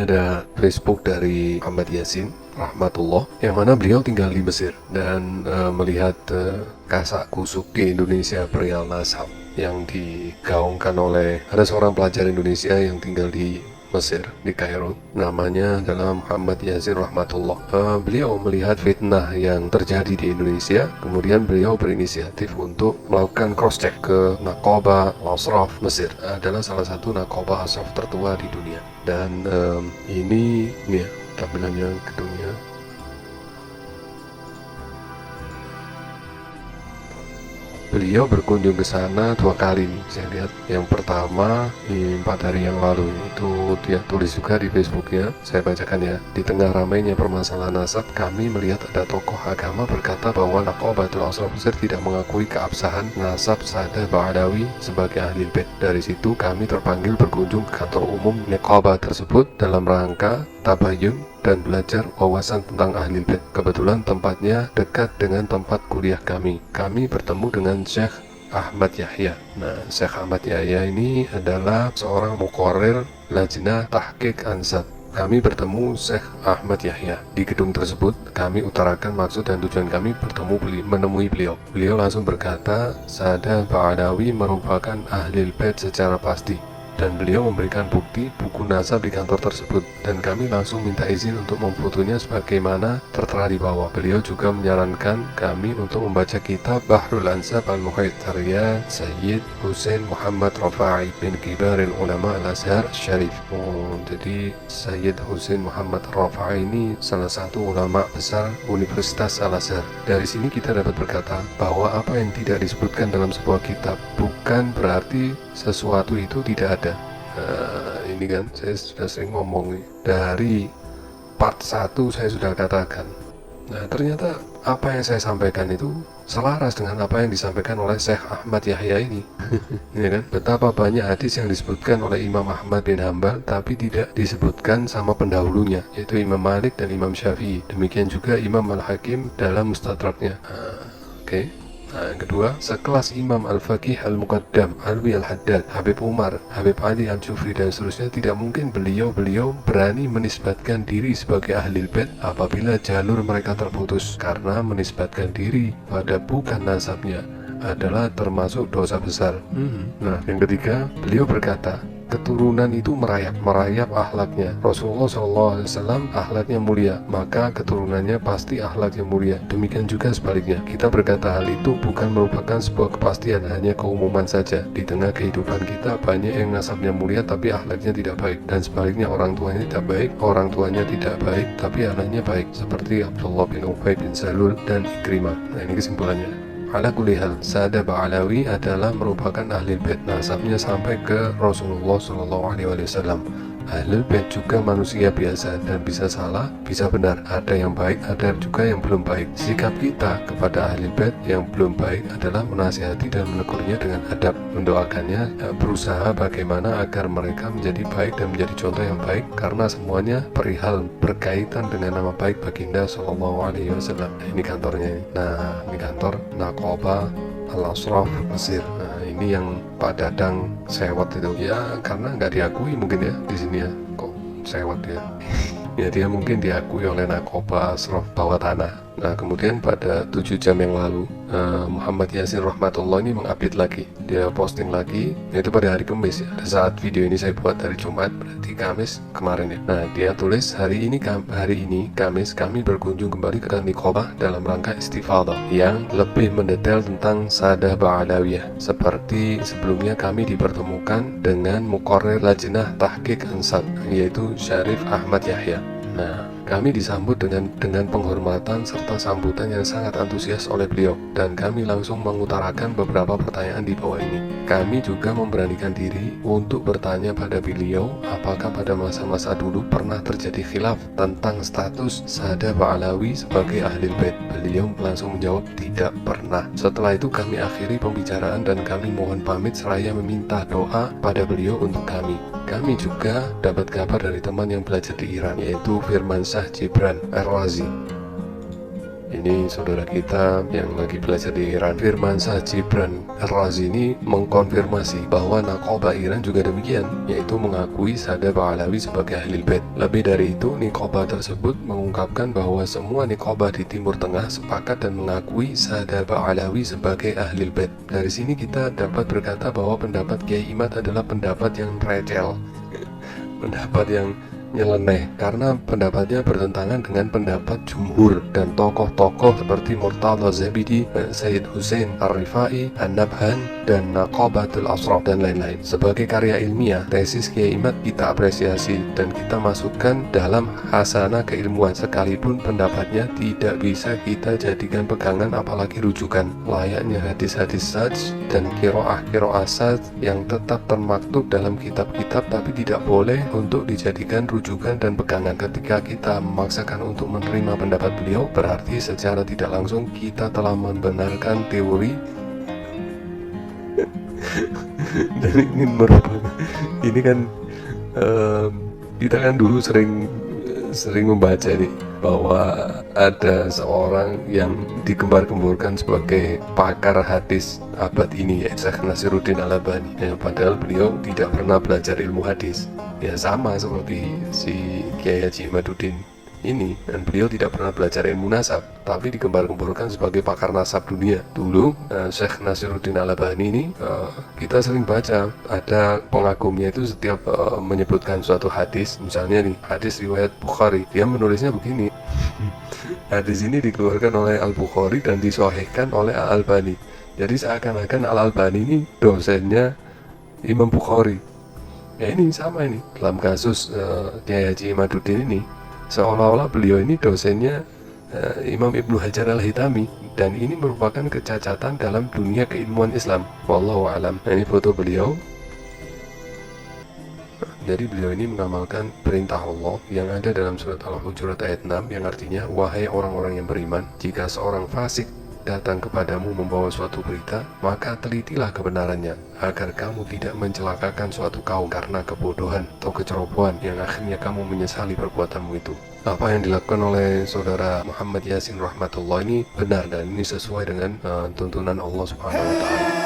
ada Facebook dari Muhammad Yasin rahmatullah, yang mana beliau tinggal di Mesir dan melihat kasak kusuk di Indonesia perihal nasab yang digaungkan oleh ada seorang pelajar Indonesia yang tinggal di Mesir, di Kairo, namanya adalah Muhammad Yasin rahmatullah. Beliau melihat fitnah yang terjadi di Indonesia, kemudian beliau berinisiatif untuk melakukan cross check ke Naqaba Al-Ashraf Mesir. Adalah salah satu Naqaba Ashraf tertua di dunia. Dan ini ya tampilannya gedungnya. Beliau berkunjung ke sana 2 kali nih, saya lihat. Yang pertama di 4 hari yang lalu, itu dia tulis juga di Facebooknya, saya bacakan ya. Di tengah ramainya permasalahan nasab, kami melihat ada tokoh agama berkata bahwa Naqabatul Ashraf Mesir tidak mengakui keabsahan nasab Sadah Ba'alawi sebagai ahli bait. Dari situ kami terpanggil berkunjung ke kantor umum Naqabah tersebut dalam rangka tabayun dan belajar wawasan tentang ahli bait. Kebetulan tempatnya dekat dengan tempat kuliah kami. Kami bertemu dengan Syekh Ahmad Yahya. Nah, Syekh Ahmad Yahya ini adalah seorang muqarrir Lajnah Tahqiq Ansat. Kami bertemu Syekh Ahmad Yahya di gedung tersebut. Kami utarakan maksud dan tujuan kami menemui beliau. Beliau langsung berkata, Sadah Ba'alawi merupakan ahli bait secara pasti. Dan beliau memberikan bukti buku nasab di kantor tersebut, dan kami langsung minta izin untuk memfotonya sebagaimana tertera di bawah. Beliau juga menyarankan kami untuk membaca kitab Bahrul Ansab Al-Muhit karya Sayyid Husain Muhammad Rafa'i bin Kibaril Ulama Al-Azhar Syarif. Jadi Sayyid Husain Muhammad Rafa'i ini salah satu ulama besar Universitas Al-Azhar. Dari sini kita dapat berkata bahwa apa yang tidak disebutkan dalam sebuah kitab bukan berarti sesuatu itu tidak ada. Ini kan saya sudah sering ngomong nih. Dari part 1 saya sudah katakan. Nah, ternyata apa yang saya sampaikan itu selaras dengan apa yang disampaikan oleh Syekh Ahmad Yahya ini. Ya kan? Betapa banyak hadis yang disebutkan oleh Imam Ahmad bin Hambal tapi tidak disebutkan sama pendahulunya, yaitu Imam Malik dan Imam Syafi'i. Demikian juga Imam Al-Hakim dalam Mustadraknya. Oke. Nah, yang kedua, sekelas Imam Al-Faqih Al-Muqaddam, Alwi Al-Haddad, Habib Umar, Habib Ali Al-Jufri dan seterusnya, tidak mungkin beliau berani menisbatkan diri sebagai ahli bait apabila jalur mereka terputus, karena menisbatkan diri pada bukan nasabnya adalah termasuk dosa besar. Nah, yang ketiga, beliau berkata, keturunan itu merayap akhlaknya. Rasulullah SAW akhlaknya mulia, maka keturunannya pasti akhlaknya mulia. Demikian juga sebaliknya. Kita berkata hal itu bukan merupakan sebuah kepastian, hanya keumuman saja. Di tengah kehidupan kita banyak yang nasabnya mulia tapi akhlaknya tidak baik, dan sebaliknya orang tuanya tidak baik, orang tuanya tidak baik tapi anaknya baik, seperti Abdullah bin Ubay bin Salul dan Ikrimah. Nah, ini kesimpulannya. Ala kulli hal, Sadah Ba'alawi adalah merupakan ahli bait, nasabnya sampai ke Rasulullah SAW. Ahli bait juga manusia biasa dan bisa salah, bisa benar. Ada yang baik, ada juga yang belum baik. Sikap kita kepada ahli bait yang belum baik adalah menasihati dan menegurnya dengan adab, mendoakannya, berusaha bagaimana agar mereka menjadi baik dan menjadi contoh yang baik, karena semuanya perihal berkaitan dengan nama baik baginda SAW. Nah, ini kantornya. Nah, ini kantor Naqaba Al-Ashraf Mesir. Nah, ini yang Pak Dadang sewot itu ya, karena nggak diakui mungkin ya di sini ya, kok sewot ya. Ya, dia mungkin diakui oleh Naqaba Ashraf bawah tanah. Nah, kemudian pada 7 jam yang lalu Muhammad Yasin rahmatullah ini mengupdate lagi, dia posting lagi, yaitu pada hari Kamis ya. Pada saat video ini saya buat hari Jumat, berarti Kamis kemarin ya. Nah, dia tulis hari ini Kamis kami berkunjung kembali ke Naqabah dalam rangka istifadah yang lebih mendetail tentang Sadah Ba'alawiyah. Seperti sebelumnya kami dipertemukan dengan muqarrir Lajnah Tahqiq Ansat, yaitu Syarif Ahmad Yahya. Nah, kami disambut dengan penghormatan serta sambutan yang sangat antusias oleh beliau, dan kami langsung mengutarakan beberapa pertanyaan di bawah ini. Kami juga memberanikan diri untuk bertanya pada beliau apakah pada masa-masa dulu pernah terjadi khilaf tentang status Sadah Ba'alawi sebagai ahli bait. Beliau langsung menjawab tidak pernah. Setelah itu kami akhiri pembicaraan dan kami mohon pamit seraya meminta doa pada beliau untuk kami. Kami juga dapat kabar dari teman yang belajar di Iran, yaitu Firman Shah Gibran Ar-Razi, Ini saudara kita yang lagi belajar di Iran, Firmansyah Gibran Ar-Razi ini mengkonfirmasi bahwa Naqabah Iran juga demikian, yaitu mengakui Sada Ba'alawi sebagai Ahlul Bait. Lebih dari itu, Niqabah tersebut mengungkapkan bahwa semua Niqabah di Timur Tengah sepakat dan mengakui Sada Ba'alawi sebagai Ahlul Bait. Dari sini kita dapat berkata bahwa pendapat Kiai Imad adalah pendapat yang recel, pendapat yang nyeleneh, karena pendapatnya bertentangan dengan pendapat jumhur dan tokoh-tokoh seperti Murtadha Zabidi, Sayyid Hussein Ar-Rifai, An-Nabhan, dan Naqabatul Ashraf dan lain-lain. Sebagai karya ilmiah, tesis Kiai Imad kita apresiasi dan kita masukkan dalam hasanah keilmuan, sekalipun pendapatnya tidak bisa kita jadikan pegangan apalagi rujukan. Layaknya hadis-hadis sajj dan kiroah-kiroah sajj yang tetap termaktub dalam kitab-kitab tapi tidak boleh untuk dijadikan rujukan dan pegangan. Ketika kita memaksakan untuk menerima pendapat beliau, berarti secara tidak langsung kita telah membenarkan teori dan ini merupakan, ini kan kita kan dulu sering membaca nih bahwa ada seorang yang digembar-gemborkan sebagai pakar hadis abad ini, yaitu Syekh Nasiruddin Al-Albani, padahal beliau tidak pernah belajar ilmu hadis. Ya sama seperti si Kiai Haji Imaduddin ini, dan beliau tidak pernah belajar ilmu nasab, tapi digembar-gemborkan sebagai pakar nasab dunia. Dulu Syekh Nasiruddin Al-Albani ini kita sering baca, ada pengagumnya itu setiap menyebutkan suatu hadis, misalnya nih hadis riwayat Bukhari, dia menulisnya begini. Hadis ini dikeluarkan oleh Al-Bukhari dan disahihkan oleh Al-Albani. Jadi seakan-akan Al-Albani ini dosennya Imam Bukhari. Ya ini sama ini dalam kasus Kiai Haji Imaduddin ini, seolah-olah beliau ini dosennya Imam Ibnu Hajar Al-Hitami, dan ini merupakan kecacatan dalam dunia keilmuan Islam. Wallahu a'lam. Nah, ini foto beliau. Jadi beliau ini mengamalkan perintah Allah yang ada dalam surat Al-Hujurat ayat 6, yang artinya, wahai orang-orang yang beriman, jika seorang fasik datang kepadamu membawa suatu berita, maka telitilah kebenarannya, agar kamu tidak mencelakakan suatu kaum karena kebodohan atau kecerobohan yang akhirnya kamu menyesali perbuatanmu itu. Apa yang dilakukan oleh saudara Muhammad Yasin rahmatullah ini benar, dan ini sesuai dengan tuntunan Allah Subhanahu wa Ta'ala.